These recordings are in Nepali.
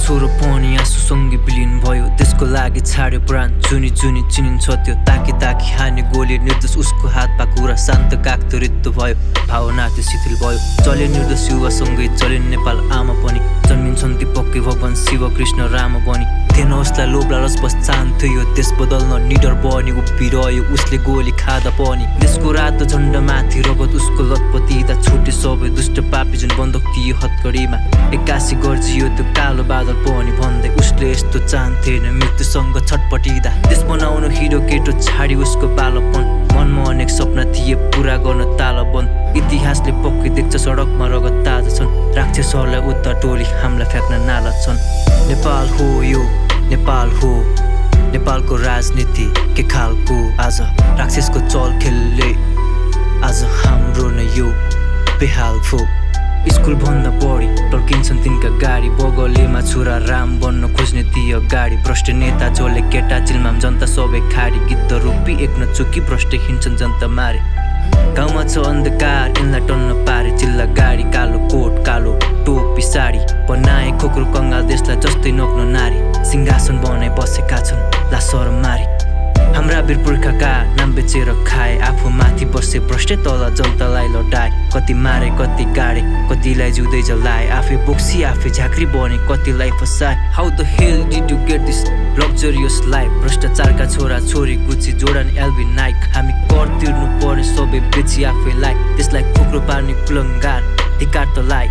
छोरो पनि आँसुसँगै विलिन भयो। देशको लागि छाड्यो प्राण, जुनी जुनी चिनिन्छ त्यो। ताकी ताकी हाने गोली, निर्दोष उसको हात पाखुरा, शान्त काग्दो रित्तो भयो। भावना त्यो शिथिल भयो। चल्यो निर्दोष युवासँगै चल्यो नेपाल आमा पनि। जन्मिन्छन् ती पक्कै भगवान शिव कृष्ण राम बनी। थिएन उसलाई लोभ लालच, बस चाहन्थ्यो यो देश बदल्न। निडर बनी उभिरह्यो उसले गोली खाँदा पनि। देशको रातो झन्डा माथि रगत उसको लतपतिदा छुटे सबै दुष्ट पापी जुन बन्दुक थियो हतकडीमा। एक्कासी गर्जियो त्यो कालो बादल पनि भन्दै उसले यस्तो चाहन्थेन मृत्युसँग छटपटिँदा। देश बनाउनु हिरो केटो छाडी उसको बालपन। मनमा अनेक सपना थिए पुरा गर्न तालबन्द। इतिहासले पक्कै देख्छ सडकमा रगत ताजा छन्। राक्षसहरूलाई उता टोली हामीलाई फ्याँक्न नाला छन्। नेपाल हो यो, नेपाल हो नेपालको राजनीति के खालको आज। राक्षसको चल खेलले आज हाम्रो नै यो बेहाल भो। स्कुल भन्दा बढी टर्किन्छन् तिनका गाडी। बगलेमा छोरा राम बन्न खोज्ने ती अगाडि। भ्रष्ट नेता जोले केटा चिल्माम जनता सबै खाडी। गिद्ध रूपी एक नचुकी भ्रष्ट हिँड्छन् जनता मारे। गाउँमा छ अन्धकार यिनलाई टन्न पारे। चिल्ला गाडी कालो कोट कालो टोपी साडी बनाए खोक्रो कङ्गाल देशलाई जस्तै नग्न नारी। सिंहासन बनाइ बसेका छन् लासर मारी। हाम्रा वीर पुर्खाका नाम बेचेर खाए। आफू माथि बसे भ्रष्टै तल जनतालाई लडाए। कति मारे कति गाडे कतिलाई जिउँदै जलाए। आफै बोक्सी आफै झाँक्री बने कतिलाई फसाए। How the hell did you get this luxurious life. भ्रष्टाचारका छोरा छोरी गुची जोर्डन एल्बी नाइक। हामी कर तिर्नु पर्ने सबै बेची आफैलाई। त्यसलाई खोक्रो पार्ने कुलङ्गार धिक्कार तलाई।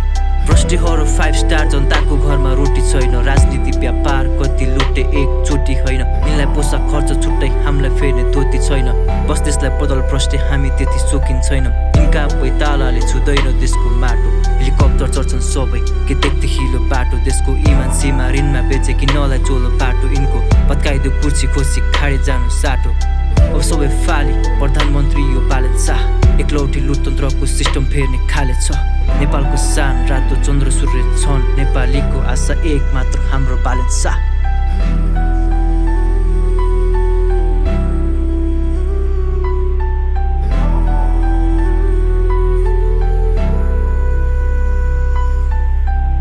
भ्रष्टीहरू 5 स्टार जनताको घरमा रोटी छैन। राजनीति व्यापार कति लुटे एकचोटि होइन। यिनलाई पोसाक खर्च छुट्टै हामीलाई फेर्ने धोती छैन। बस देशलाई बदल भ्रष्टे हामी त्यति सोकिन छैनौँ। यिनका पैतालाले छुँदैन देशको माटो। हेलिकप्टर चढ्छन् सबै के देख्दै हिलो बाटो। देशको इमान सीमा ऋणमा बेचे कि नलाई चोलो बाटो। यिनको पत्काइदियो कुर्सी खोसी खाडे जानु साटो। अब सबै फाली प्रधानमन्त्री यो बालन शाह। एकलौटी लुटतन्त्रको सिस्टम फेर्ने खाले छ। नेपालको सान रातो चन्द्र सूर्य छन्। नेपालीको आशा एक मात्र हाम्रो बालन शाह।